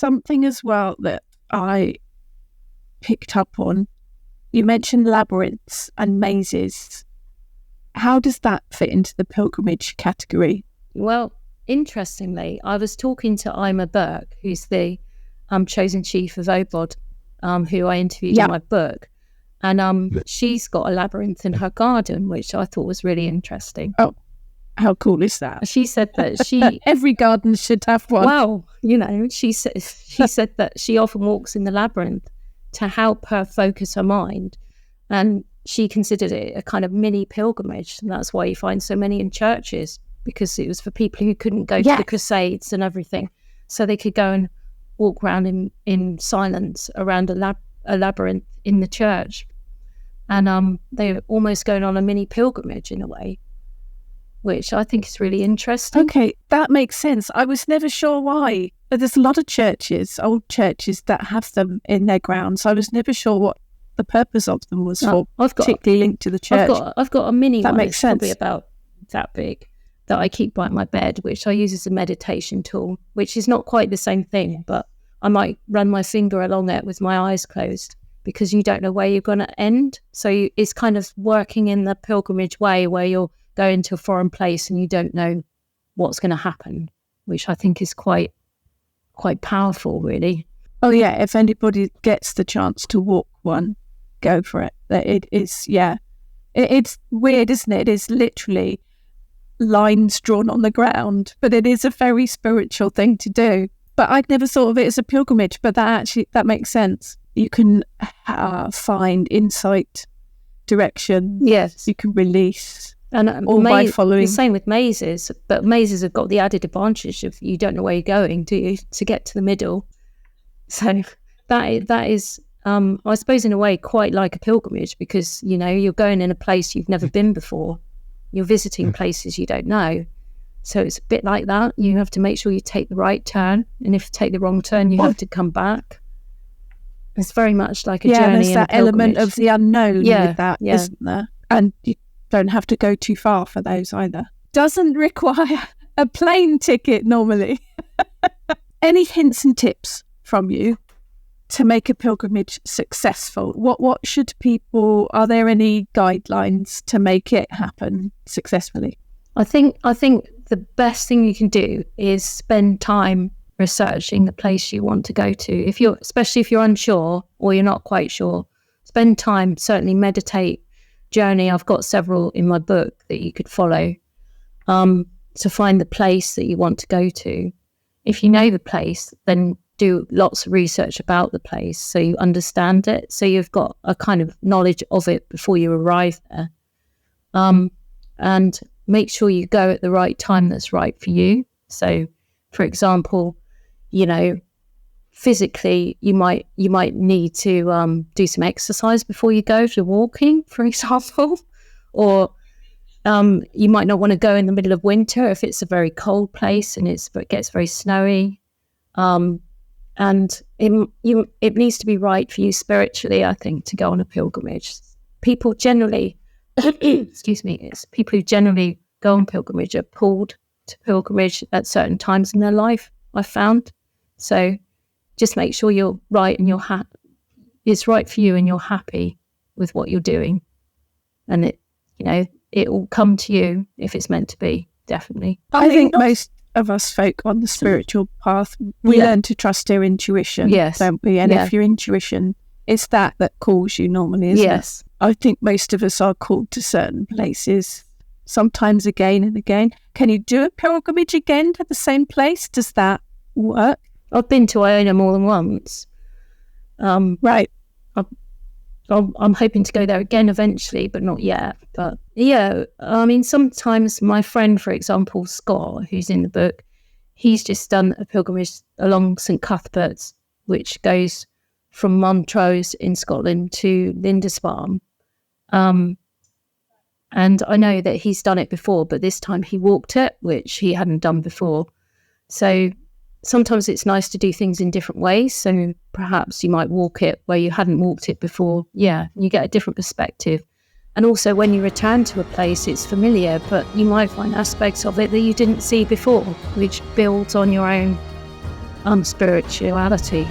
something as well that I picked up on. You mentioned labyrinths and mazes. How does that fit into the pilgrimage category? Well, interestingly, I was talking to Ima Burke, who's the chosen chief of Obod, who I interviewed in my book. And she's got a labyrinth in her garden, which I thought was really interesting. Oh, how cool is that? She said that every garden should have one. Well, she said that she often walks in the labyrinth to help her focus her mind. And she considered it a kind of mini pilgrimage. And that's why you find so many in churches, because it was for people who couldn't go to the Crusades and everything. So they could go and walk around in silence around a labyrinth in the church. And they're almost going on a mini pilgrimage in a way, which I think is really interesting. Okay, that makes sense. I was never sure why. But there's a lot of churches, old churches, that have them in their grounds. I was never sure what the purpose of them was for, particularly linked to the church. I've got a mini that one. Makes it's sense. Probably about that big, that I keep by my bed, which I use as a meditation tool, which is not quite the same thing, but I might run my finger along it with my eyes closed, because you don't know where you're going to end. So it's kind of working in the pilgrimage way, where you're going to a foreign place and you don't know what's going to happen, which I think is quite powerful, really. Oh yeah, if anybody gets the chance to walk one, go for it. It is, it's weird, isn't it? It is literally lines drawn on the ground, but it is a very spiritual thing to do. But I'd never thought of it as a pilgrimage, but that makes sense. You can find insight, direction. Yes. You can release. And all by following. The same with mazes, but mazes have got the added advantage of you don't know where you're going, do you, to get to the middle. So that is, I suppose, in a way, quite like a pilgrimage, because, you're going in a place you've never been before. You're visiting places you don't know. So it's a bit like that. You have to make sure you take the right turn. And if you take the wrong turn, you have to come back. It's very much like a journey. There's that element of the unknown with that, isn't there? And you don't have to go too far for those either. Doesn't require a plane ticket normally. Any hints and tips from you to make a pilgrimage successful? What should people, are there any guidelines to make it happen successfully? I think the best thing you can do is spend time researching the place you want to go to. Especially if you're unsure or you're not quite sure, spend time, certainly meditate, journey. I've got several in my book that you could follow to find the place that you want to go to. If you know the place, then do lots of research about the place so you understand it, so you've got a kind of knowledge of it before you arrive there. And make sure you go at the right time that's right for you. So, for example, physically, you might need to do some exercise before you go to walking, for example, or you might not want to go in the middle of winter if it's a very cold place and it gets very snowy. And it needs to be right for you spiritually, I think, to go on a pilgrimage. People generally, it's people who generally go on pilgrimage are pulled to pilgrimage at certain times in their life, I've found. So just make sure you're right and it's right for you and you're happy with what you're doing. And it will come to you if it's meant to be, definitely. I think most of us folk on the spiritual path, we learn to trust our intuition, don't we? And if your intuition is that calls you normally, isn't it? I think most of us are called to certain places, sometimes again and again. Can you do a pilgrimage again to the same place? Does that work? I've been to Iona more than once. Right. I'm hoping to go there again eventually, but not yet. But sometimes my friend, for example, Scott, who's in the book, he's just done a pilgrimage along St Cuthbert's, which goes from Montrose in Scotland to Lindisfarne. And I know that he's done it before, but this time he walked it, which he hadn't done before. So sometimes it's nice to do things in different ways. So perhaps you might walk it where you hadn't walked it before. Yeah, you get a different perspective. And also when you return to a place, it's familiar, but you might find aspects of it that you didn't see before, which builds on your own spirituality.